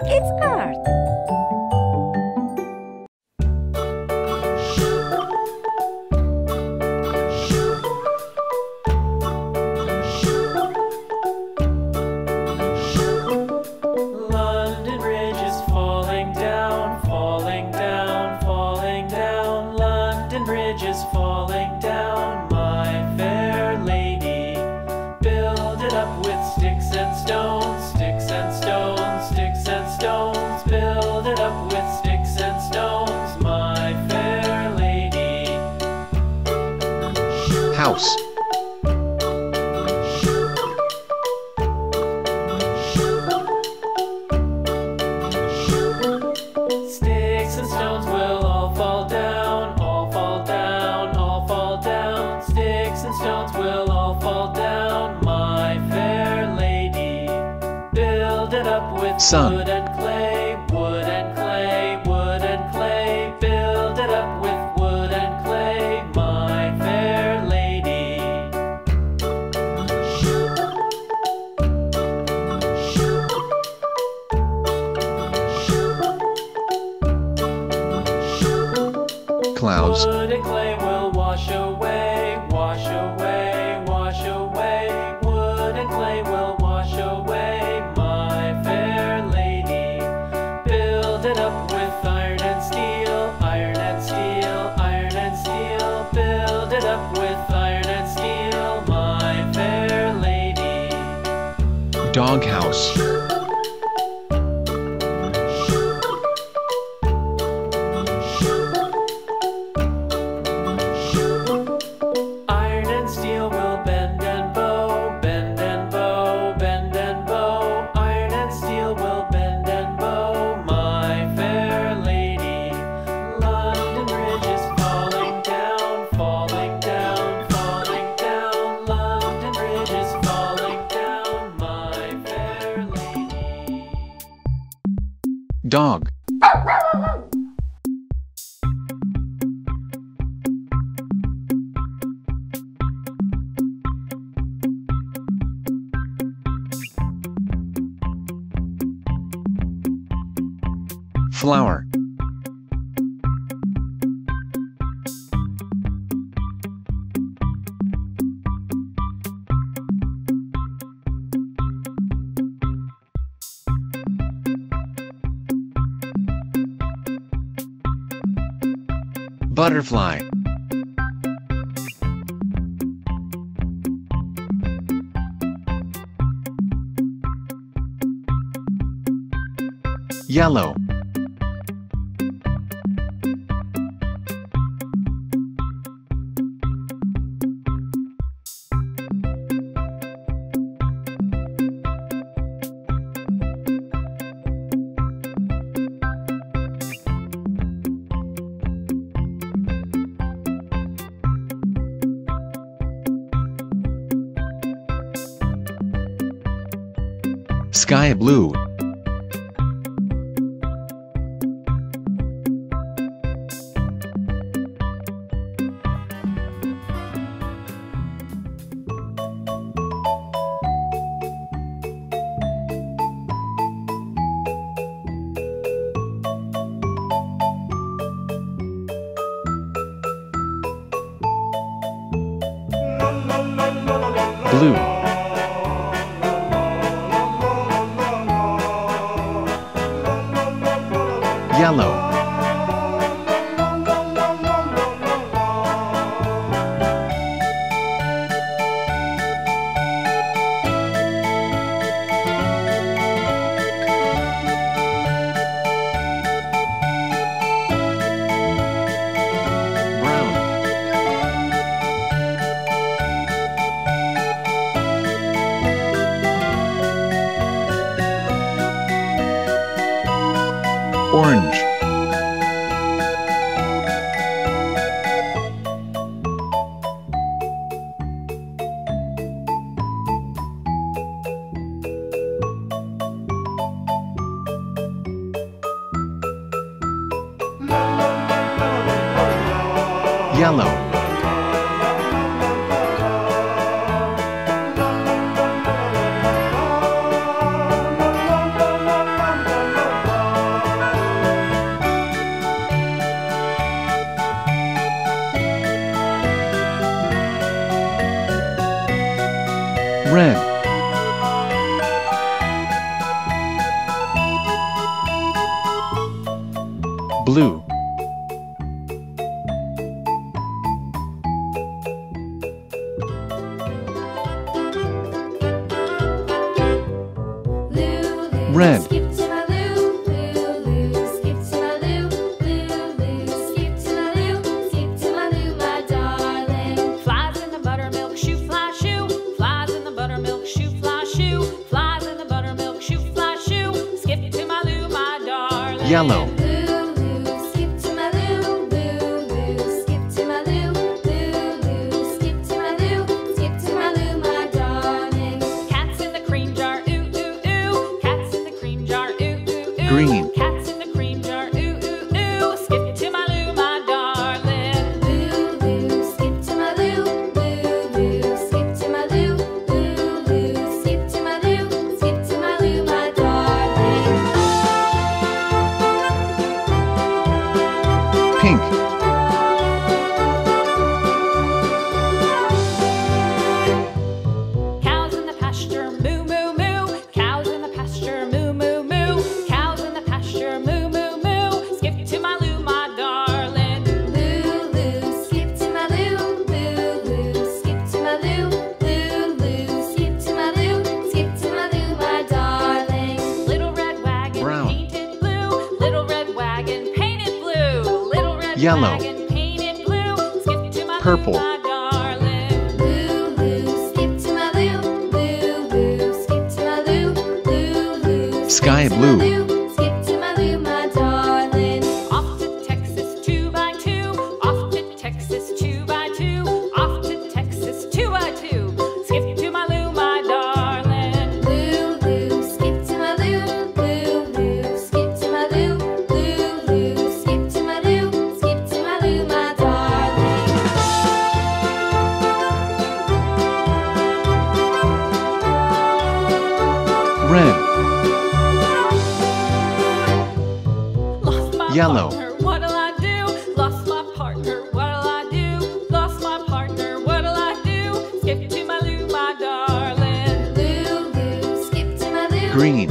It's art. London Bridge is falling down, falling down, falling down. London Bridge is falling down, my fair lady. Build it up with sticks and stones, sticks and stones, sticks and stones. Build it up with sticks and stones, my fair lady. House. Sticks and stones will all fall down, all fall down, all fall down. Sticks and stones will all fall down, my fair lady. Build it up with Sun. wood and clay, wood and clay, wood and clay. Build it up with wood and clay, my fair lady. Clouds. Wood and clay will wash away, wash away, wash away. Wood and clay will wash away, my fair lady. Build it up with iron and steel, iron and steel, iron and steel. Build it up with iron and steel, my fair lady. Doghouse. Iron and steel will bend and bow, bend and bow, bend and bow. Iron and steel will bend and bow, my fair lady. London Bridge is falling down, falling down, falling down. London Bridge is falling down, my fair lady. Dog. Flower. Butterfly. Yellow. Sky blue. Blue. Yellow. Brown. Orange. Yellow. red, blue, red, Skip to my loo, loo, loo. Skip to my loo, loo, loo. Skip to my loo, skip to my loo, my darling. Flies in the buttermilk shoe fly shoe. Flies in the buttermilk shoe fly shoe. Flies in the buttermilk shoe fly shoe. Skip to my loo, my darling. yellow, Loo, loo. Skip to my loo, loo, loo. Skip to my loo, loo, loo. Skip to my loo, skip to my loo, my darling. Cats in the cream jar, ooh, ooh, ooh. Cats in the cream jar, ooh, ooh, ooh. Green. Cats in the cream jar, ooh, ooh, ooh. Skip to my loo, my darling. Loo, loo. Skip to my loo, loo, loo. Skip to my loo, loo, loo. Skip to my loo, skip to my loo, my darling. pink, Cows in the pasture, moo, moo, moo. Cows in the pasture, moo, moo, moo. Cows in the pasture, moo, moo, moo. Skip to my loo, my darling. Loo, loo. Skip to my loo, loo, loo. Skip to my loo, loo, loo. Skip to my loo, skip to my loo, my darling. Little red wagon Brown. painted blue. Little red wagon painted blue. Little red Yellow. wagon painted blue. Skip to my Purple. loo, my darling. Loo, loo. Skip to my loo, loo, loo. Skip to my loo, loo, loo. Sky Skip to my blue. loo, skip to my loo, my darling. Off to Texas 2x2. Off to Texas 2x2. Off to Texas 2x2. Skip to my loo, my darling. Loo, loo. Skip to my loo, loo, loo. Skip to my loo, loo, loo. Skip to my loo, skip to my loo, my darling. red, Lost my Yellow. partner, what'll I do? Lost my partner, what'll I do? Lost my partner, what'll I do? Skip to my loo, my darling. Loo, loo. Skip to my loo, green,